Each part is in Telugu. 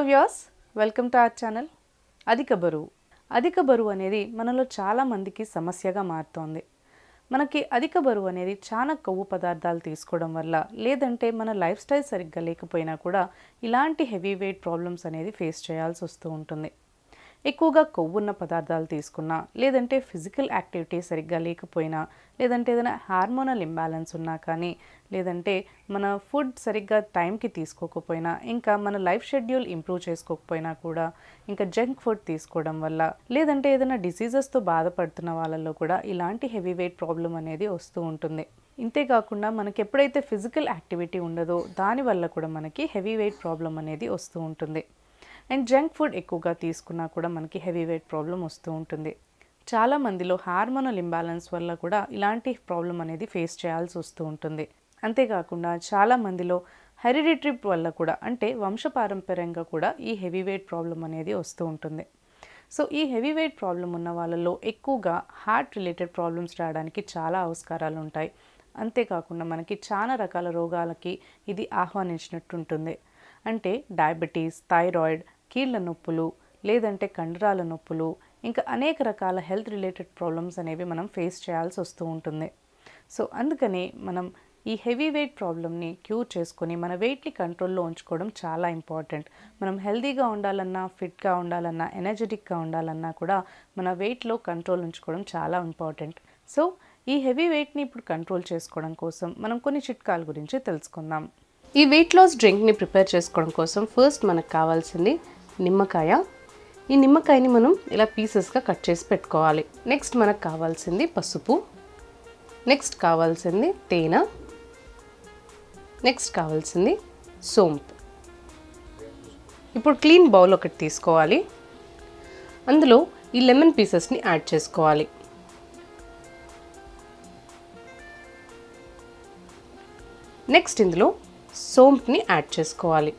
Viewers, welcome to our channel. అధిక బరువు అనేది మనలో చాలా మందికి సమస్యగా మారుతోంది. మనకి అధిక బరువు అనేది చాలా కొవ్వు పదార్థాలు తీసుకోవడం వల్ల, లేదంటే మన లైఫ్ స్టైల్ సరిగ్గా లేకపోయినా కూడా ఇలాంటి హెవీ వెయిట్ ప్రాబ్లమ్స్ అనేది ఫేస్ చేయాల్సి వస్తూ ఉంటుంది. ఎక్కువగా కొవ్వున్న పదార్థాలు తీసుకున్నా, లేదంటే ఫిజికల్ యాక్టివిటీ సరిగ్గా లేకపోయినా, లేదంటే ఏదైనా హార్మోనల్ ఇంబ్యాలెన్స్ ఉన్నా కానీ, లేదంటే మన ఫుడ్ సరిగ్గా టైంకి తీసుకోకపోయినా, ఇంకా మన లైఫ్ షెడ్యూల్ ఇంప్రూవ్ చేసుకోకపోయినా కూడా, ఇంకా జంక్ ఫుడ్ తీసుకోవడం వల్ల, లేదంటే ఏదైనా డిసీజెస్తో బాధపడుతున్న వాళ్ళల్లో కూడా ఇలాంటి హెవీ వెయిట్ ప్రాబ్లం అనేది వస్తూ ఉంటుంది. ఇంతేకాకుండా మనకి ఎప్పుడైతే ఫిజికల్ యాక్టివిటీ ఉండదో దానివల్ల కూడా మనకి హెవీ వెయిట్ ప్రాబ్లం అనేది వస్తూ ఉంటుంది. అండ్ జంక్ ఫుడ్ ఎక్కువగా తీసుకున్నా కూడా మనకి హెవీ వెయిట్ ప్రాబ్లం వస్తూ ఉంటుంది. చాలా మందిలో హార్మోనల్ ఇంబ్యాలెన్స్ వల్ల కూడా ఇలాంటి ప్రాబ్లం అనేది ఫేస్ చేయాల్సి వస్తూ ఉంటుంది. అంతేకాకుండా చాలా మందిలో హెరిడిటరీ వల్ల కూడా, అంటే వంశపారంపర్యంగా కూడా ఈ హెవీ వెయిట్ ప్రాబ్లం అనేది వస్తూ ఉంటుంది. సో ఈ హెవీ వెయిట్ ప్రాబ్లం ఉన్న వాళ్ళలో ఎక్కువగా హార్ట్ రిలేటెడ్ ప్రాబ్లమ్స్ రావడానికి చాలా ఆస్కారాలు ఉంటాయి. అంతేకాకుండా మనకి చాలా రకాల రోగాలకి ఇది ఆహ్వానించినట్టు ఉంటుంది. అంటే డయాబెటీస్, థైరాయిడ్, కీళ్ళ నొప్పులు, లేదంటే కండరాల నొప్పులు, ఇంకా అనేక రకాల హెల్త్ రిలేటెడ్ ప్రాబ్లమ్స్ అనేవి మనం ఫేస్ చేయాల్సి వస్తూ ఉంటుంది. సో అందుకని మనం ఈ హెవీ వెయిట్ ప్రాబ్లమ్ని క్యూర్ చేసుకొని మన వెయిట్ని కంట్రోల్లో ఉంచుకోవడం చాలా ఇంపార్టెంట్. మనం హెల్తీగా ఉండాలన్నా, ఫిట్గా ఉండాలన్నా, ఎనర్జెటిక్గా ఉండాలన్నా కూడా మన వెయిట్లో కంట్రోల్ ఉంచుకోవడం చాలా ఇంపార్టెంట్. సో ఈ హెవీ వెయిట్ని ఇప్పుడు కంట్రోల్ చేసుకోవడం కోసం మనం కొన్ని చిట్కాల గురించి తెలుసుకుందాం. ఈ వెయిట్ లాస్ డ్రింక్ని ప్రిపేర్ చేసుకోవడం కోసం ఫస్ట్ మనకు కావాల్సింది నిమ్మకాయ. ఈ నిమ్మకాయని మనం ఇలా పీసెస్గా కట్ చేసి పెట్టుకోవాలి. నెక్స్ట్ మనకు కావాల్సింది పసుపు, నెక్స్ట్ కావాల్సింది తేనె, నెక్స్ట్ కావాల్సింది సోంపు. ఇప్పుడు క్లీన్ బౌల్ ఒకటి తీసుకోవాలి. అందులో ఈ లెమన్ పీసెస్ని యాడ్ చేసుకోవాలి. నెక్స్ట్ ఇందులో సోంపుని యాడ్ చేసుకోవాలి.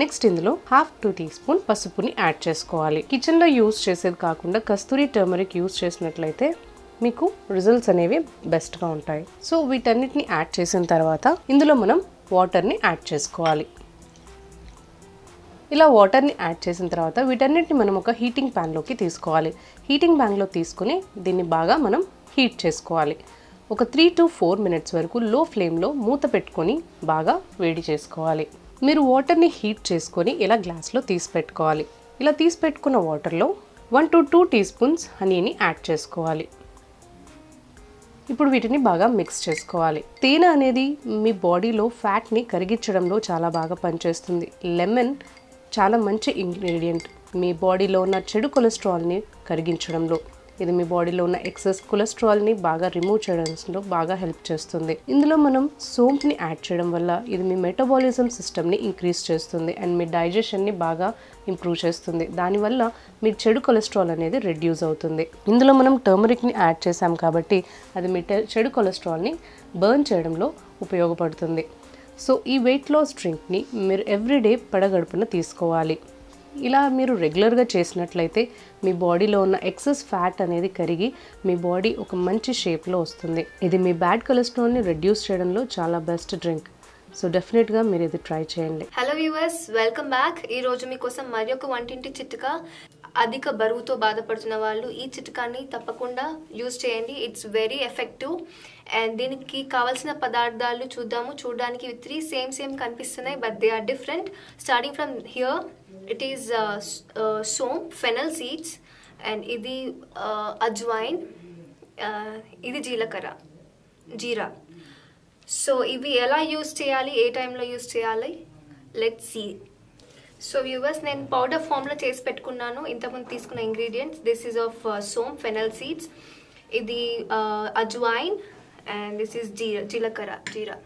నెక్స్ట్ ఇందులో 1/2 టీ స్పూన్ పసుపుని యాడ్ చేసుకోవాలి. కిచెన్లో యూజ్ చేసేది కాకుండా కస్తూరి టర్మరిక్ యూజ్ చేసినట్లయితే మీకు రిజల్ట్స్ అనేవి బెస్ట్గా ఉంటాయి. సో వీటన్నిటిని యాడ్ చేసిన తర్వాత ఇందులో మనం వాటర్ని యాడ్ చేసుకోవాలి. ఇలా వాటర్ని యాడ్ చేసిన తర్వాత వీటన్నిటిని మనం ఒక హీటింగ్ ప్యాన్లోకి తీసుకోవాలి. హీటింగ్ ప్యాన్లో తీసుకుని దీన్ని బాగా మనం హీట్ చేసుకోవాలి. ఒక 3 to 4 మినిట్స్ వరకు లో ఫ్లేమ్లో మూత పెట్టుకొని బాగా వేడి చేసుకోవాలి. మీరు వాటర్ని హీట్ చేసుకొని ఇలా గ్లాస్లో తీసి పెట్టుకోవాలి. ఇలా తీసి పెట్టుకున్న వాటర్లో 1 to 2 టీ స్పూన్స్ హనీని యాడ్ చేసుకోవాలి. ఇప్పుడు వీటిని బాగా మిక్స్ చేసుకోవాలి. తేనె అనేది మీ బాడీలో ఫ్యాట్ని కరిగించడంలో చాలా బాగా పనిచేస్తుంది. లెమన్ చాలా మంచి ఇంగ్రీడియంట్ మీ బాడీలో ఉన్న చెడు కొలెస్ట్రాల్ని కరిగించడంలో. ఇది మీ బాడీలో ఉన్న ఎక్సెస్ కొలెస్ట్రాల్ని బాగా రిమూవ్ చేయడంలో బాగా హెల్ప్ చేస్తుంది. ఇందులో మనం సోంప్ని యాడ్ చేయడం వల్ల ఇది మీ మెటబాలిజం సిస్టమ్ని ఇంక్రీజ్ చేస్తుంది అండ్ మీ డైజెషన్ని బాగా ఇంప్రూవ్ చేస్తుంది. దానివల్ల మీ చెడు కొలెస్ట్రాల్ అనేది రెడ్యూస్ అవుతుంది. ఇందులో మనం టర్మరిక్ని యాడ్ చేసాం కాబట్టి అది మీ చెడు కొలెస్ట్రాల్ని బర్న్ చేయడంలో ఉపయోగపడుతుంది. సో ఈ వెయిట్ లాస్ డ్రింక్ని మీరు ఎవ్రీడే పడగడుపున తీసుకోవాలి. ఇలా మీరు రెగ్యులర్గా చేసినట్లయితే మీ బాడీలో ఉన్న ఎక్సెస్ ఫ్యాట్ అనేది కరిగి మీ బాడీ ఒక మంచి షేప్లో వస్తుంది. ఇది మీ బ్యాడ్ కొలెస్ట్రాల్ని రెడ్యూస్ చేయడంలో చాలా బెస్ట్ డ్రింక్. సో డెఫినెట్గా మీరు ఇది ట్రై చేయండి. Hello viewers, welcome back. ఈ రోజు మీకోసం మరి ఒక వంటింటి చిట్కా. అధిక బరువుతో బాధపడుతున్న వాళ్ళు ఈ చిట్కాని తప్పకుండా యూజ్ చేయండి. It's very effective. అండ్ దీనికి కావాల్సిన పదార్థాలు చూడడానికి 3 సేమ్ కనిపిస్తున్నాయి, but they are different. Starting from here, it is soap, fennel seeds, and ఇది అజ్వైన్, ఇది జీరా. సో ఇవి ఎలా యూజ్ చేయాలి, ఏ టైంలో యూజ్ చేయాలి, లెట్స్ సీ. సో వ్యూవర్స్, నేను పౌడర్ ఫామ్లో చేసి పెట్టుకున్నాను ఇంతకుముందు తీసుకున్న ingredients. This is of saunf, fennel seeds, ఇది ajwain, and this is jeera.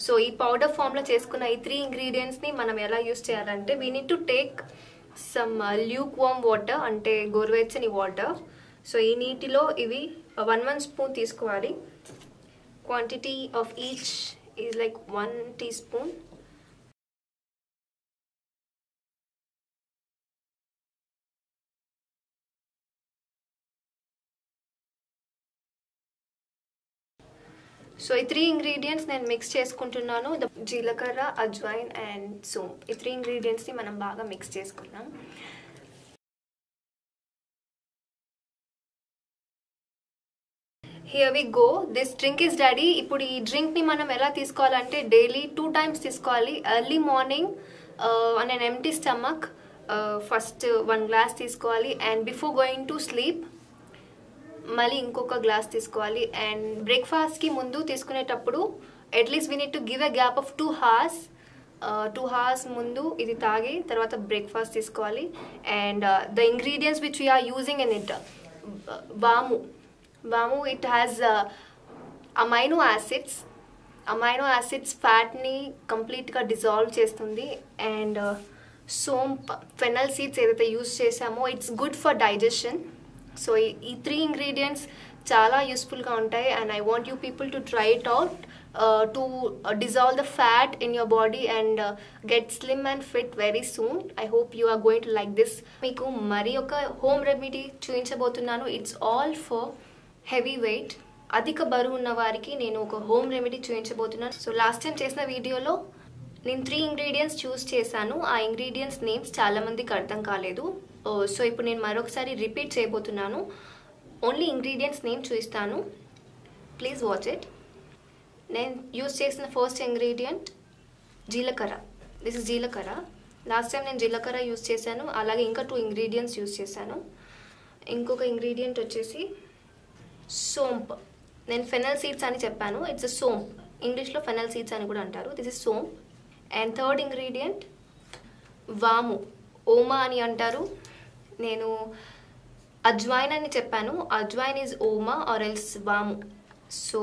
So ఈ పౌడర్ ఫామ్లో చేసుకున్న ఈ 3 ఇంగ్రీడియంట్స్ని మనం ఎలా యూజ్ చేయాలంటే, we need to take some lukewarm water, అంటే గోరువెచ్చని వాటర్. సో ఈ నీటిలో ఇవి 1 స్పూన్ తీసుకోవాలి. Quantity of each is like 1 teaspoon. So ఈ 3 ఇంగ్రీడియంట్స్ నేను మిక్స్ చేసుకుంటున్నాను. జీలకర్ర, అజ్వైన్ అండ్ సోంప్. ఈ 3 ఇంగ్రీడియంట్స్ని మనం బాగా మిక్స్ చేసుకున్నాం. Here we go. This drink is ready. ఇప్పుడు ఈ డ్రింక్ని మనం ఎలా తీసుకోవాలంటే డైలీ 2 times తీసుకోవాలి. Early morning on an empty stomach first 1 glass తీసుకోవాలి. And before going to sleep మళ్ళీ ఇంకొక గ్లాస్ తీసుకోవాలి. అండ్ బ్రేక్ఫాస్ట్కి ముందు తీసుకునేటప్పుడు at least we need to give a gap of 2 hours. 2 hours ముందు ఇది తాగి తర్వాత బ్రేక్ఫాస్ట్ తీసుకోవాలి. And the ingredients which we are using in it, వాము ఇట్ హ్యాస్ అమైనో యాసిడ్స్ ఫ్యాట్ని కంప్లీట్గా డిజాల్వ్ చేస్తుంది. అండ్ సోంప్, ఫెనల్ సీడ్స్ ఏదైతే యూజ్ చేసామో it's good for digestion. So ఈ 3 ఇంగ్రీడియంట్స్ చాలా యూస్ఫుల్గా ఉంటాయి. And I want you people to try it out to dissolve the fat in your body and get slim and fit very soon. I hope you are going to like this. మీకు మరి ఒక హోమ్ రెమెడీ చూపించబోతున్నాను. It's all for heavy weight, అధిక బరువు ఉన్న వారికి నేను ఒక హోమ్ రెమెడీ చూపించబోతున్నాను. సో లాస్ట్ టైం చేసిన వీడియోలో నేను 3 ఇంగ్రీడియంట్స్ చూస్ చేశాను. ఆ ఇంగ్రీడియంట్స్ నేమ్స్ చాలామందికి అర్థం కాలేదు. సో ఇప్పుడు నేను మరొకసారి రిపీట్ చేయబోతున్నాను. ఓన్లీ ఇంగ్రీడియంట్స్ నేమ్ చూపిస్తాను, ప్లీజ్ వాచ్ ఇట్. నేను యూజ్ చేసిన ఫస్ట్ ఇంగ్రీడియంట్ జీలకర్ర. దిస్ ఇస్ జీలకర్ర. లాస్ట్ టైం నేను జీలకర్ర యూజ్ చేశాను. అలాగే ఇంకా 2 ఇంగ్రీడియంట్స్ యూజ్ చేశాను. ఇంకొక ఇంగ్రీడియంట్ వచ్చేసి సోంప్. నేను ఫెనల్ సీడ్స్ అని చెప్పాను, ఇట్స్ అ సోంప్. ఇంగ్లీష్లో ఫెనల్ సీడ్స్ అని కూడా అంటారు. This is saunf. And third ingredient వాము, ఓమా అని అంటారు. నేను అజ్వైన్ అని చెప్పాను. అజ్వైన్ ఈజ్ ఓమా ఆర్ ఎల్స్ వాము. సో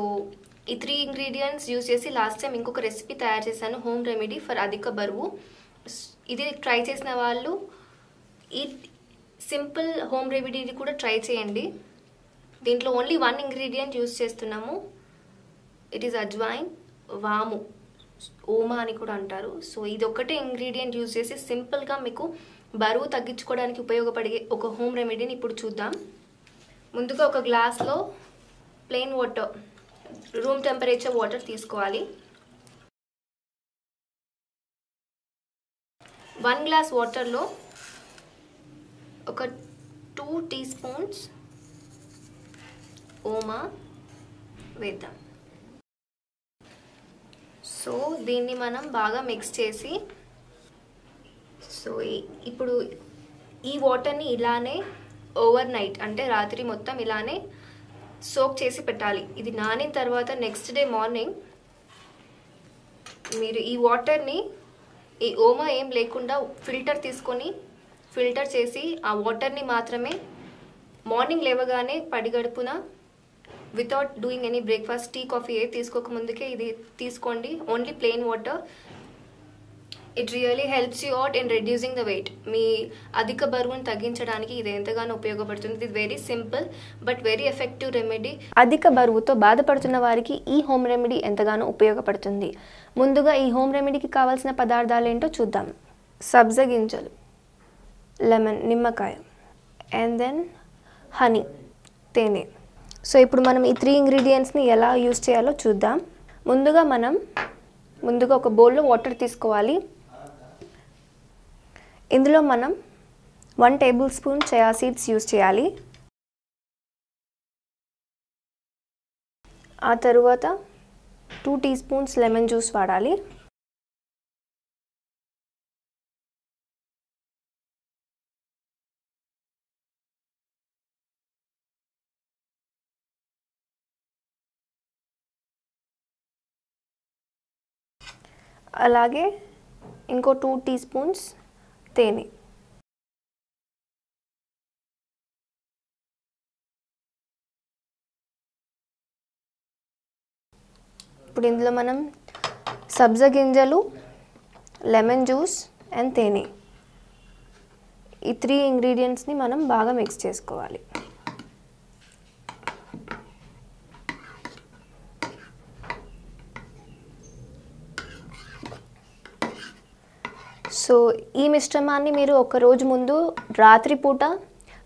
ఈ 3 ఇంగ్రీడియంట్స్ యూజ్ చేసి లాస్ట్ టైం ఇంకొక రెసిపీ తయారు చేశాను, హోమ్ రెమెడీ ఫర్ అధిక బరువు. ఇది ట్రై చేసిన వాళ్ళు ఈ సింపుల్ హోమ్ రెమెడీని కూడా ట్రై చేయండి. దీంట్లో ఓన్లీ 1 ఇంగ్రీడియంట్ యూజ్ చేస్తున్నాము. ఇట్ ఈస్ అజ్వైన్, వాము, ఓమా అని కూడా అంటారు. సో ఇది ఒక్కటే ఇంగ్రీడియంట్ యూజ్ చేసి సింపుల్గా మీకు బరువు తగ్గించుకోవడానికి ఉపయోగపడే ఒక హోమ్ రెమెడీని ఇప్పుడు చూద్దాం. ముందుగా ఒక గ్లాస్లో plain water, room temperature water తీసుకోవాలి. 1 glass వాటర్లో ఒక 2 teaspoons ఓమా వేద్దాం. సో దీన్ని మనం బాగా మిక్స్ చేసి, సో ఇప్పుడు ఈ వాటర్ని ఇలానే ఓవర్ నైట్ అంటే రాత్రి మొత్తం ఇలానే సోక్ చేసి పెట్టాలి. ఇది నానిన తర్వాత నెక్స్ట్ డే మార్నింగ్ మీరు ఈ వాటర్ని, ఈ ఓమా ఏం లేకుండా ఫిల్టర్ తీసుకొని ఫిల్టర్ చేసి ఆ వాటర్ని మాత్రమే మార్నింగ్ లేవగానే పడిగడుపున without doing any breakfast, tea, coffee ఏ తీసుకోకముందుకే ఇది తీసుకోండి. Only plain water. It really helps you out in reducing the weight. మీ అధిక బరువును తగ్గించడానికి ఇది ఎంతగానో ఉపయోగపడుతుంది. ఇది very simple but very effective remedy. అధిక బరువుతో బాధపడుతున్న వారికి ఈ హోమ్ రెమెడీ ఎంతగానో ఉపయోగపడుతుంది. ముందుగా ఈ హోమ్ రెమెడీకి కావాల్సిన పదార్థాలు ఏంటో చూద్దాం. సబ్జా గింజలు, లెమన్, నిమ్మకాయ, అండ్ దెన్ హనీ, తేనె. సో ఇప్పుడు మనం ఈ 3 ఇంగ్రీడియంట్స్ని ఎలా యూజ్ చేయాలో చూద్దాం. ముందుగా ఒక బౌల్లో వాటర్ తీసుకోవాలి. ఇందులో మనం 1 tablespoon చియా సీడ్స్ యూజ్ చేయాలి. ఆ తరువాత 2 teaspoons లెమన్ జ్యూస్ వాడాలి. అలాగే ఇంకో 2 teaspoons తేనె. ఇప్పుడు ఇందులో మనం సబ్జా గింజలు, లెమన్ జ్యూస్ అండ్ తేనె, ఈ 3 ఇంగ్రీడియంట్స్ని మనం బాగా మిక్స్ చేసుకోవాలి. సో ఈ మిశ్రమాన్ని మీరు ఒక రోజు ముందు రాత్రిపూట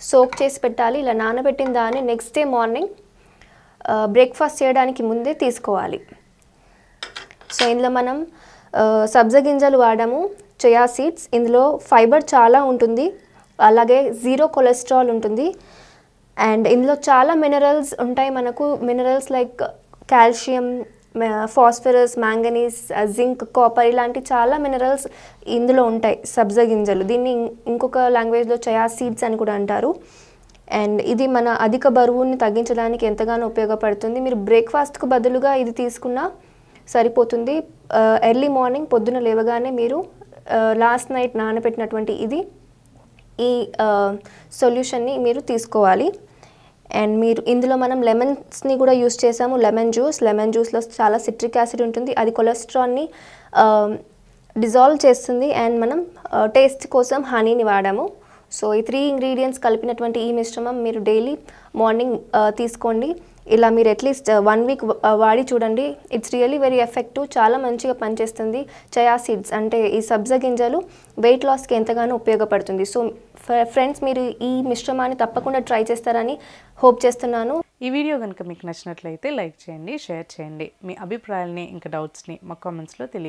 సోక్ చేసి పెట్టాలి. ఇలా నానబెట్టిన దాన్ని నెక్స్ట్ డే మార్నింగ్ బ్రేక్ఫాస్ట్ చేయడానికి ముందే తీసుకోవాలి. సో ఇందులో మనం సబ్జా గింజలు వాడాము, చియా సీడ్స్. ఇందులో ఫైబర్ చాలా ఉంటుంది, అలాగే జీరో కొలెస్ట్రాల్ ఉంటుంది. అండ్ ఇందులో చాలా మినరల్స్ ఉంటాయి మనకు. Minerals like calcium, phosphorus, manganese, zinc, copper ఇలాంటి చాలా మినరల్స్ ఇందులో ఉంటాయి సబ్జా గింజలు. దీన్ని ఇంకొక లాంగ్వేజ్లో చియా సీడ్స్ అని కూడా అంటారు. అండ్ ఇది మన అధిక బరువుని తగ్గించడానికి ఎంతగానో ఉపయోగపడుతుంది. మీరు బ్రేక్ఫాస్ట్కు బదులుగా ఇది తీసుకున్నా సరిపోతుంది. ఎర్లీ మార్నింగ్ పొద్దున లేవగానే మీరు లాస్ట్ నైట్ నానబెట్టినటువంటి ఈ సొల్యూషన్ని మీరు తీసుకోవాలి. అండ్ మీరు ఇందులో మనం లెమన్స్ని కూడా యూస్ చేసాము. లెమన్ జ్యూస్లో చాలా సిట్రిక్ యాసిడ్ ఉంటుంది, అది కొలెస్ట్రాల్ని డిజాల్వ్ చేస్తుంది. అండ్ మనం టేస్ట్ కోసం హనీని వాడాము. సో ఈ 3 ఇంగ్రీడియంట్స్ కలిపినటువంటి ఈ మిశ్రమం మీరు డైలీ మార్నింగ్ తీసుకోండి. ఇలా మీరు అట్లీస్ట్ 1 వీక్ వాడి చూడండి. ఇట్స్ రియలీ వెరీ ఎఫెక్టివ్, చాలా మంచిగా పనిచేస్తుంది. చియా సీడ్స్ అంటే ఈ సబ్జా గింజలు వెయిట్ లాస్కి ఎంతగానో ఉపయోగపడుతుంది. సో ఫ్రెండ్స్, మీరు ఈ మిశ్రమాన్ని తప్పకుండా ట్రై చేస్తారని హోప్ చేస్తున్నాను. ఈ వీడియో కనుక మీకు నచ్చినట్లయితే లైక్ చేయండి, షేర్ చేయండి. మీ అభిప్రాయాల్ని ఇంకా డౌట్స్ని మా కామెంట్స్లో తెలియజేయండి.